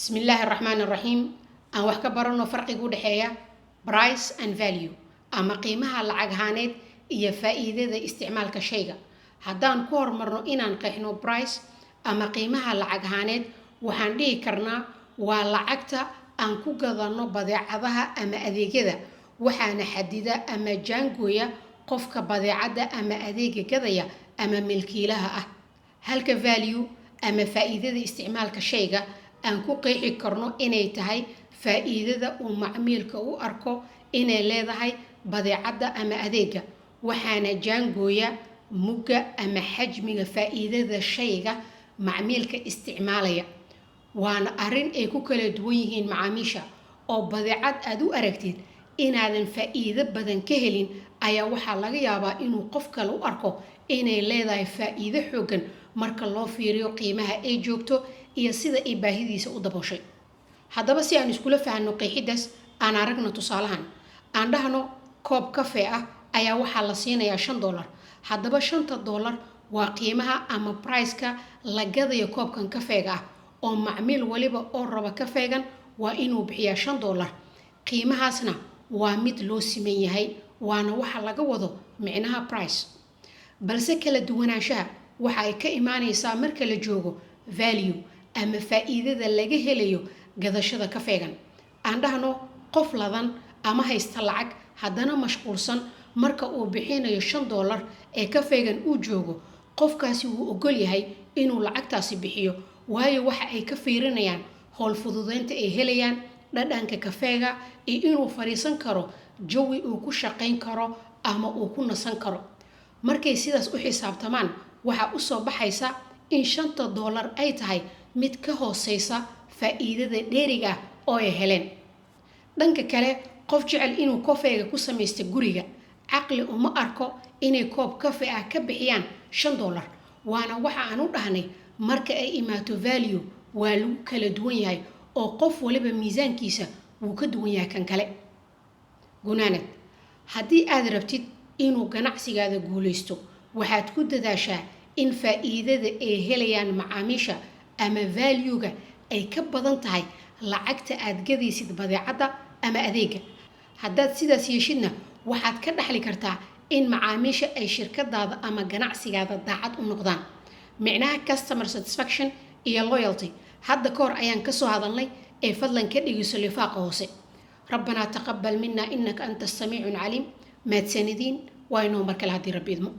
بسم الله الرحمن الرحيم aan wax ka barano farqiga u dhaxeeya price and value ama qiimaha lacag ahaaneed iyo faa'iidada isticmaalka shayga haddaan ku hormarno inaan qeexno price ama qiimaha lacag ahaaneed waxaan dhihi karnaa waa lacagta aan ku gadano badeecadaha ama adeegyada waxaana xadida ama jaangooya qofka badeecada ama adeega gadaya ama milkiilaha ah halka value ama faa'iidada isticmaalka shayga aan ku qeexi karno inay tahay faa'iidada uu macmiilka u arko inay leedahay badeecada ama adeega waxaana jaangooya mugga ama xajmiga faa'iidada shayga macmiilka isticmaalaya waana arrin ay ku kala duwan yihiin macaamiisha oo badeecad aad u aragtid inaadan faa'iido badan ka helin ayaa waxaa laga yaabaa inuu qof kale u arko inay leedahay faa'iido xooggan marka loo fiiriyo qiimaha ay joogto iyo sida ay baahidiisa u dabooshay haddaba si aan iskula fahanno qeexidaas aan aragno tusaalahan aan dhahno koob kafee ah ayaa waxaa la siinayaa $5 haddaba $5 waa qiimaha ama price-ka la gadayo koobkan kafeega ah oo macmiil waliba oo raba kafeegan waa inuu bixiyaa $5 qiimahaasna waa mid loo siman yahay waana waxa laga wado micnaha price balse kala duwanaanshaha waxa ay ka imaanaysaa marka la joogo value ama faa'iidada laga helayo gadashada kafeegan aan dhahno qof ladan ama haysta lacag haddana mashquulsan marka uu bixinayo $5 ee kafeegan uu joogo qofkaasi wuu ogol yahay inuu lacagtaasi bixiyo waayo waxa ay ka fiirinayaan howl fududeynta ay helayaan dhadhanka kafeega iyo inuu fariisan karo jawi uu ku shaqayn karo ama uu ku nasan karo markay sidaas u xisaabtamaan waxa u soo baxaysa in $5 ay tahay mid ka hooseysa faa'iidada dheeriga ah oo ay heleen dhanka kale qof jecel inuu kafeega ku samaysto guriga caqli uma arko inay koob kafe ah ka bixiyaan $5 waana waxa aan u dhahnay marka ay imaato value waa lagu kala duwan yahay oo qof waliba miisaankiisa wuu ka duwan yahay kan kale gunaanad haddii aad rabtid inuu ganacsigaada guulaysto waxaad ku dadaashaa in faa'iidada ay helayaan macaamiisha ama value-ga ay ka badan tahay lacagta aad gadaysid badeecada ama adeega haddaad sidaas yeeshidna waxaad ka dhaxli kartaa in macaamiisha ay shirkadaada ama ganacsigaada daacad u noqdaan micnaha customer satisfaction iyo loyalty hadda ka hor ayaan kasoo hadalnay ee fadlan ka dhigayso lifaaqa hoose rabbanaa taqabbal minna innaka anta as-samiicu al-caliim mahadsanidin waa inoo mar kale haddii rabbi idmo